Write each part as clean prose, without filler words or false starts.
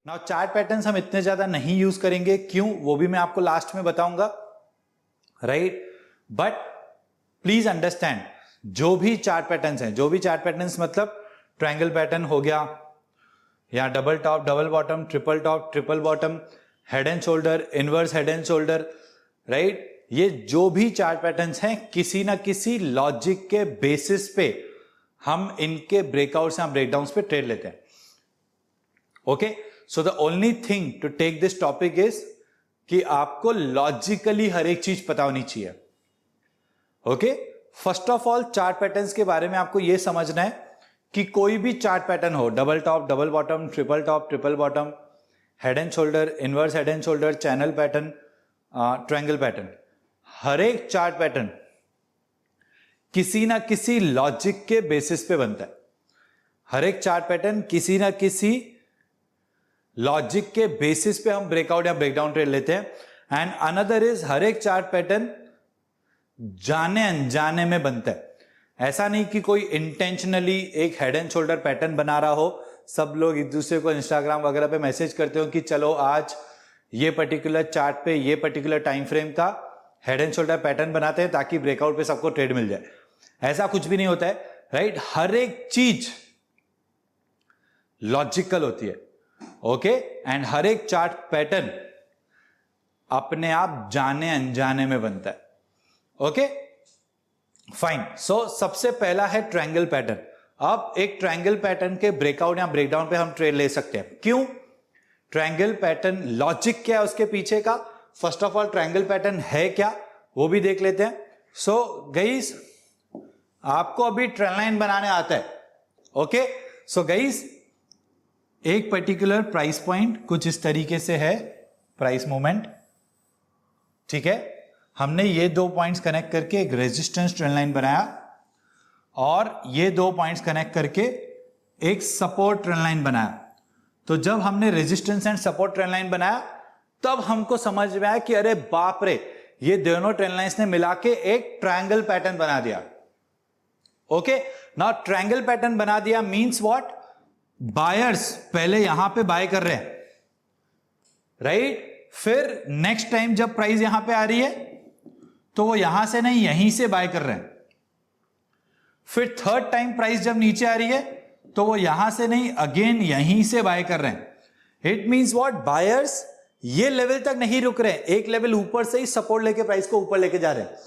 Now chart patterns हम इतने ज्यादा नहीं यूज करेंगे, क्यों वो भी मैं आपको लास्ट में बताऊंगा, राइट। बट प्लीज अंडरस्टैंड, जो भी चार्ट पैटर्न्स हैं, जो भी चार्ट पैटर्न्स मतलब ट्रायंगल पैटर्न हो गया, या double top double bottom, triple top triple bottom, head and shoulder, inverse head and shoulder, right, ये जो भी चार्ट पैटर्न्स हैं किसी ना किसी लॉजिक के बेसिस पे हम इनके ब्रेकआउट्स या ब्रेकडाउन्स पे ट्रेड लेते हैं। Okay, so the only thing to take this topic is कि आपको लॉजिकली हर एक चीज पता होनी चाहिए। Okay, first of all chart patterns के बारे में आपको यह समझना है कि कोई भी चार्ट पैटर्न हो, double top double bottom, triple top triple bottom, head and shoulder, inverse head and shoulder, channel pattern, triangle pattern, हर एक चार्ट पैटर्न किसी ना किसी लॉजिक के बेसिस पे बनता है। हर एक चार्ट पैटर्न किसी ना किसी लॉजिक के बेसिस पे हम ब्रेकआउट या ब्रेकडाउन ट्रेड लेते हैं। एंड अनदर इज हर एक चार्ट पैटर्न जाने अनजाने में बनता है। ऐसा नहीं कि कोई इंटेंशनली एक हेड एंड शोल्डर पैटर्न बना रहा हो, सब लोग एक दूसरे को इंस्टाग्राम वगैरह पे मैसेज करते हो कि चलो आज ये पर्टिकुलर चार्ट पे ये पर्टिकुलर टाइम फ्रेम का हेड एंड शोल्डर पैटर्न बनाते हैं ताकि ब्रेकआउट पे सबको ट्रेड मिल जाए। ऐसा कुछ भी नहीं होता है, राइट। हर एक चीज लॉजिकल होती है, ओके, एंड हर एक चार्ट पैटर्न अपने आप जाने अनजाने में बनता है। Okay, fine. सो सबसे पहला है ट्रायंगल पैटर्न। अब एक ट्रायंगल पैटर्न के ब्रेकआउट या ब्रेकडाउन पे हम ट्रेड ले सकते हैं। क्यों? ट्रायंगल पैटर्न लॉजिक क्या है उसके पीछे का, first of all triangle pattern है क्या वो भी देख लेते हैं। सो गाइस, आपको अभी ट्रेंड लाइन बनाने आता है, ओके। सो गाइस, एक पर्टिकुलर प्राइस पॉइंट कुछ इस तरीके से है, प्राइस मूवमेंट, ठीक है। हमने ये दो पॉइंट्स कनेक्ट करके एक रेजिस्टेंस ट्रेंड लाइन बनाया और ये दो पॉइंट्स कनेक्ट करके एक सपोर्ट ट्रेंड लाइन बनाया। तो जब हमने resistance and support trend line बनाया तब हमको समझ में आया कि अरे बाप रे, ये दोनों ट्रेंड लाइंस ने मिला के एक ट्रायंगल पैटर्न बना दिया। ओके, नाउ ट्रायंगल पैटर्न बना दिया मींस व्हाट, बायर्स पहले यहां पे बाय कर रहे हैं, राइट। फिर नेक्स्ट टाइम जब प्राइस यहां पे आ रही है तो वो यहां से नहीं यहीं से बाय कर रहे हैं। फिर थर्ड टाइम प्राइस जब नीचे आ रही है तो वो यहां से नहीं अगेन यहीं से बाय कर रहे हैं। इट मींस व्हाट, बायर्स ये लेवल तक नहीं रुक रहे हैं, एक लेवल ऊपर से ही सपोर्ट लेके प्राइस को ऊपर लेके जा रहे हैं।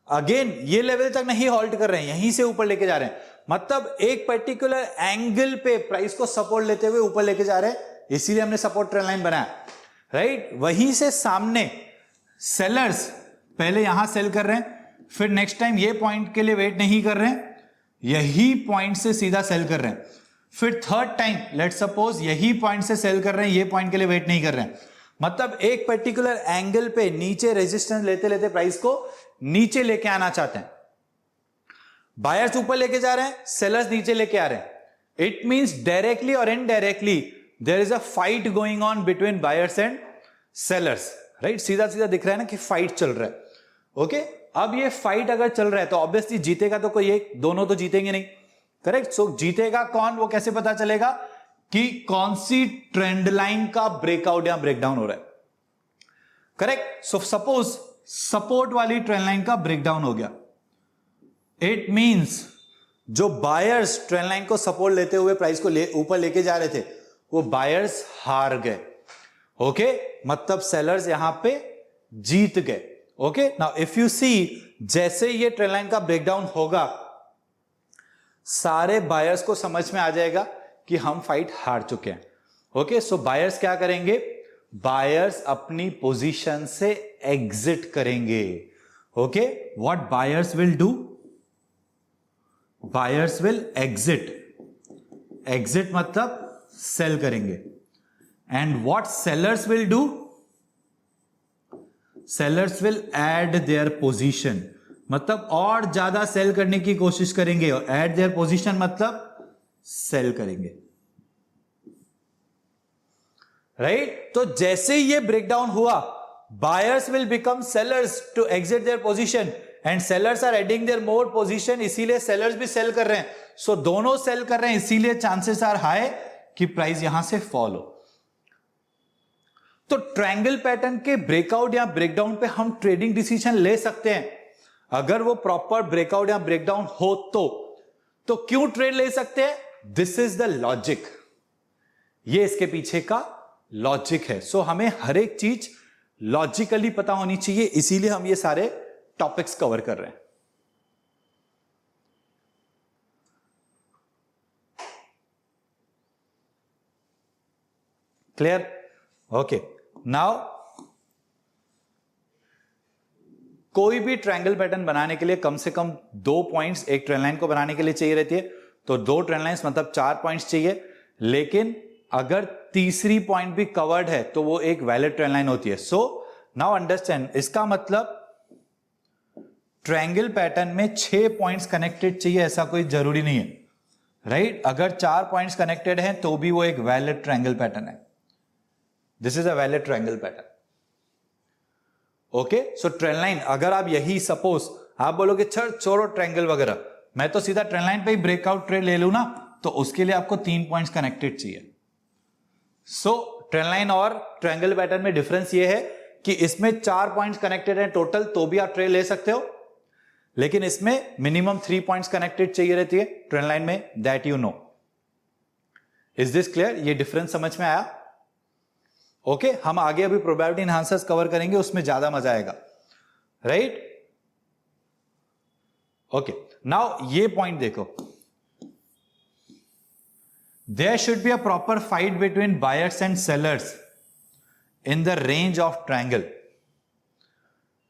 अगेन ये लेवल तक नहीं हॉल्ट कर रहे हैं, यहीं से ऊपर लेके जा रहे हैं। मतलब एक पर्टिकुलर एंगल पे प्राइस को सपोर्ट लेते हुए ऊपर लेके जा रहे हैं, इसीलिए हमने सपोर्ट ट्रेंड लाइन बनाया, राइट। वहीं से सामने सेलर्स पहले यहां सेल कर रहे हैं, फिर नेक्स्ट टाइम ये पॉइंट के लिए वेट नहीं कर रहे हैं, यही पॉइंट से सीधा सेल कर रहे हैं। फिर थर्ड टाइम लेट्स सपोज यही पॉइंट से सेल कर रहे हैं, ये पॉइंट के लिए वेट नहीं कर रहे हैं। मतलब एक पर्टिकुलर एंगल पे नीचे रेजिस्टेंस लेते लेते प्राइस को नीचे लेके आना चाहते हैं। बायर्स ऊपर लेके जा रहे हैं, सेलर्स नीचे लेके आ रहे हैं। इट मींस डायरेक्टली और indirectly there is a fight going on between buyers and sellers, right. सीधा सीधा दिख रहा है ना कि फाइट चल रहा है, ओके। अब ये फाइट अगर चल रहा है तो ऑब्वियसली जीतेगा तो कोई एक, दोनों तो जीतेंगे नहीं, करेक्ट। सो जीतेगा कौन, वो कैसे पता चलेगा कि कौन सी ट्रेंड लाइन का ब्रेकआउट या ब्रेकडाउन हो रहा है, करेक्ट। सो सपोज सपोर्ट वाली ट्रेंड लाइन का ब्रेकडाउन हो गया, इट मींस जो बायर्स ट्रेंड लाइन को सपोर्ट लेते हुए प्राइस को ऊपर लेके जा रहे थे वो बायर्स हार गए, ओके। मतलब सेलर्स यहां पे जीत गए, okay. Now if you see, जैसे ये ट्रेंड लाइन का ब्रेकडाउन होगा सारे बायर्स को समझ में आ जाएगा कि हम फाइट हार चुके हैं, ओके। सो बायर्स क्या करेंगे, बायर्स अपनी पोजीशन से एग्जिट करेंगे, okay. What buyers will do, buyers will exit, exit मतलब सेल करेंगे। And what sellers will do, sellers will add their position, मतलब और ज्यादा सेल करने की कोशिश करेंगे। और ऐड देयर पोजीशन मतलब सेल करेंगे, राइट। तो जैसे ये ब्रेकडाउन हुआ, buyers will become sellers to exit their position and sellers are adding their more position, इसीलिए सेलर्स भी सेल कर रहे हैं। सो दोनों सेल कर रहे हैं, इसीलिए चांसेस आर हाई कि प्राइस यहां से फॉल हो, तो ट्रायंगल पैटर्न के ब्रेकआउट या ब्रेकडाउन पे हम ट्रेडिंग डिसीजन ले सकते हैं। अगर वो प्रॉपर ब्रेकआउट या ब्रेकडाउन हो तो क्यों ट्रेड ले सकते हैं? दिस इज द लॉजिक, ये इसके पीछे का लॉजिक है। सो हमें हर एक चीज लॉजिकली पता होनी चाहिए, इसीलिए हम ये सारे टॉपिक्स कवर कर रहे हैं। क्लियर? ओके, नाउ कोई भी ट्रायंगल पैटर्न बनाने के लिए कम से कम 2 पॉइंट्स एक ट्रेन लाइन को बनाने के लिए चाहिए रहती है, तो 2 ट्रेन लाइंस मतलब 4 पॉइंट्स चाहिए। लेकिन अगर तीसरी पॉइंट भी कवर्ड है तो वो एक वैलिड ट्रेन लाइन होती है। सो नाउ अंडरस्टैंड, इसका मतलब ट्रायंगल पैटर्न में 6 पॉइंट्स कनेक्टेड चाहिए ऐसा कोई जरूरी नहीं है, राइट? अगर 4 पॉइंट्स कनेक्टेड हैं तो भी वो एक वैलिड ट्रायंगल पैटर्न है। This is a valid triangle pattern. Okay, so train line, अगर आप यही सपोज आप बोलोगे छोड़ो ट्रायंगल वगैरह, मैं तो सीधा ट्रेन लाइन पे ही ब्रेकआउट ट्रेड ले लूं ना, तो उसके लिए आपको 3 पॉइंट्स कनेक्टेड चाहिए। सो ट्रेन लाइन और ट्रायंगल पैटर्न में डिफरेंस ये है कि इसमें 4 पॉइंट्स कनेक्टेड हैं टोटल, तो भी आप ट्रेड ले सकते हो, लेकिन इसमें मिनिमम 3 पॉइंट्स कनेक्टेड चाहिए रहती है ट्रेन लाइन में, that you know. Is this clear? ये डिफरेंस समझ में आया? ओके, हम आगे अभी प्रोबेबिलिटी एनहांसर्स कवर करेंगे, उसमें ज्यादा मजा आएगा, राइट? ओके, नाउ ये पॉइंट देखो, there should be a proper fight between buyers and sellers in the range of triangle,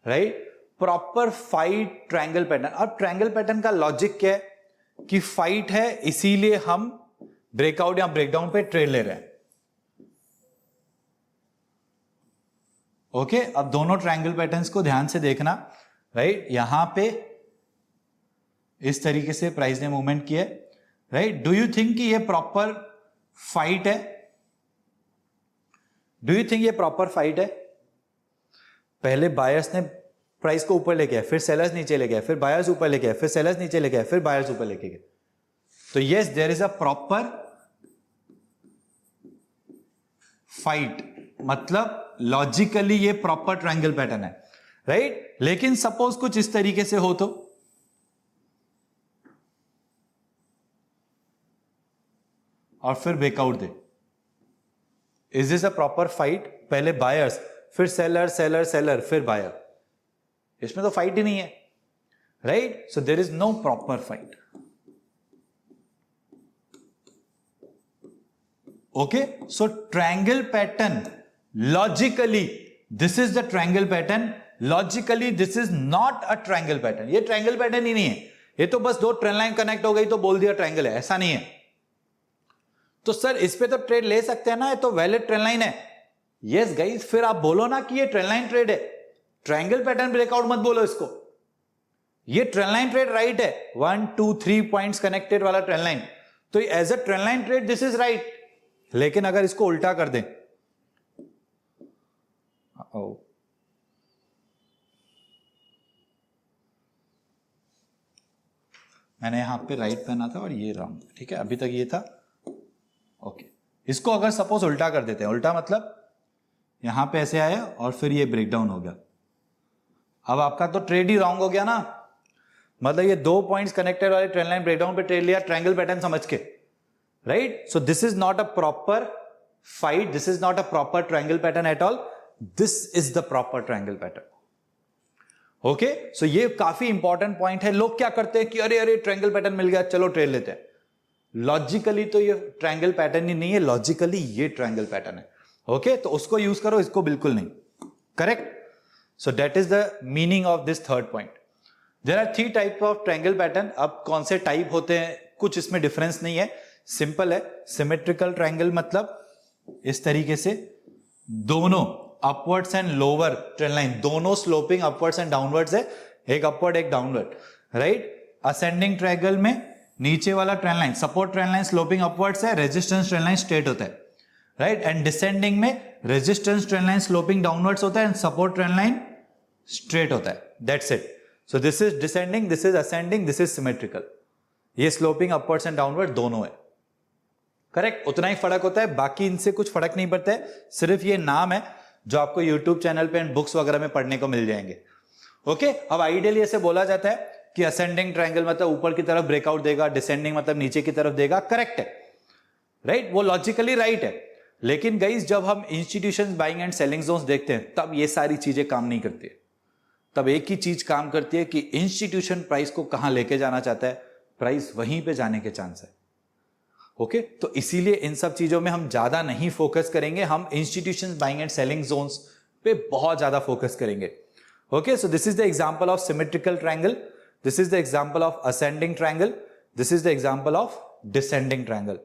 right? Proper fight triangle pattern. अब ट्रायंगल पैटर्न का लॉजिक क्या है कि फाइट है, इसीलिए हम ब्रेकआउट या ब्रेकडाउन पे ट्रेड ले रहे हैं। ओके, अब दोनों ट्रायंगल पैटर्न्स को ध्यान से देखना, राइट? यहां पे इस तरीके से प्राइस ने मूवमेंट किया, राइट? डू यू थिंक कि ये प्रॉपर फाइट है? डू यू थिंक ये प्रॉपर फाइट है? पहले बायर्स ने प्राइस को ऊपर लेके आए, फिर सेलर्स नीचे लेके आए, फिर बायर्स ऊपर लेके आए, फिर सेलर्स नीचे लेके आए, फिर बायर्स ऊपर लेके गए। तो yes, there is a proper fight, मतलब लॉजिकली ये प्रॉपर ट्रायंगल पैटर्न है, राइट? लेकिन सपोज कुछ इस तरीके से हो तो और फिर ब्रेकआउट दे, is this a proper fight? पहले बायर्स, फिर सेलर सेलर सेलर, फिर बायर, इसमें तो फाइट ही नहीं है, right? So there is no proper fight. Okay, so triangle pattern logically this is the triangle pattern, logically this is not a triangle pattern. ये triangle pattern ही नहीं है, ये तो बस 2 ट्रेन लाइन कनेक्ट हो गई तो बोल दिया ट्रायंगल है, ऐसा नहीं है। तो सर इस पे तो ट्रेड ले सकते हैं ना, ये तो वैलिड ट्रेन लाइन है। यस गाइस, फिर आप बोलो ना कि ये ट्रेन लाइन ट्रेड है, ट्रायंगल पैटर्न ब्रेकआउट मत बोलो इसको। ये ट्रेन लाइन ट्रेड राइट है, 1 2 3 पॉइंट्स कनेक्टेड वाला ट्रेन लाइन, तो as a trend line trade this is right. लेकिन अगर इसको उल्टा कर दें, मैंने यहां पे राइट पहना था और ये रॉन्ग, ठीक है? अभी तक ये था, ओके। इसको अगर सपोज उल्टा कर देते हैं, उल्टा मतलब यहां पे ऐसे आया और फिर ये ब्रेकडाउन हो गया, अब आपका तो ट्रेड ही रॉन्ग हो गया ना। मतलब ये 2 पॉइंट्स कनेक्टेड वाले ट्रेन लाइन ब्रेकडाउन पे ट्रेड लिया ट्रायंगल पैटर्न समझ के, right? So this is not a proper fight, this is not a proper triangle pattern at all, this is the proper triangle pattern. Okay, so ये काफी important point है। लोग क्या करते हैं कि अरे अरे ट्रायंगल पैटर्न मिल गया, चलो ट्रेड लेते हैं। लॉजिकली तो ये ट्रायंगल पैटर्न ही नहीं है, लॉजिकली ये ट्रायंगल पैटर्न है। ओके, तो उसको यूज करो, इसको बिल्कुल नहीं। Correct? So that is the meaning of this third point. There are 3 type of triangle pattern. अब कौन से टाइप होते हैं, कुछ इसमें डिफरेंस नहीं है, सिंपल है। सिमेट्रिकल ट्रायंगल मतलब इस तरीके से दोनों upwards and lower train line दोनों स्लोपिंग अपवर्ड्स एंड डाउनवर्ड्स है, एक अपवर्ड एक डाउनवर्ड, राइट? असेंडिंग ट्रायंगल में नीचे वाला trend line support train line sloping upwards है, रेजिस्टेंस ट्रेन लाइन स्ट्रेट होता है, राइट? एंड डिसेंडिंग में resistance train line sloping downwards होता है and support train line straight होता है। That's it. So this is descending, this is ascending, this is symmetrical. ये sloping upwards and downward दोनों है। करेक्ट? उतना ही फर्क होता है, बाकी इनसे कुछ फर्क नहीं पड़ता है, सिर्फ ये नाम है। जो आपको यूट्यूब चैनल पे एंड बुक्स वगैरह में पढ़ने को मिल जाएंगे। ओके, अब आइडियली ऐसे बोला जाता है कि असेंडिंग ट्रायंगल मतलब ऊपर की तरफ ब्रेकआउट देगा, डिसेंडिंग मतलब नीचे की तरफ देगा। करेक्ट है, राइट, वो लॉजिकली राइट है। लेकिन गाइस जब हम institution buying and selling zones देखते हैं तब ये सारी चीजें काम नहीं करती है। तब एक ही चीज काम करती है कि इंस्टीट्यूशन प्राइस को कहां लेके जाना चाहता है, प्राइस वहीं पे जाने के चांस है। ओके, तो इसीलिए इन सब चीजों में हम ज्यादा नहीं फोकस करेंगे, हम institution buying and selling zones पे बहुत ज्यादा फोकस करेंगे। Okay, so this is the example of symmetrical triangle, this is the example of ascending triangle, this is the example of descending triangle.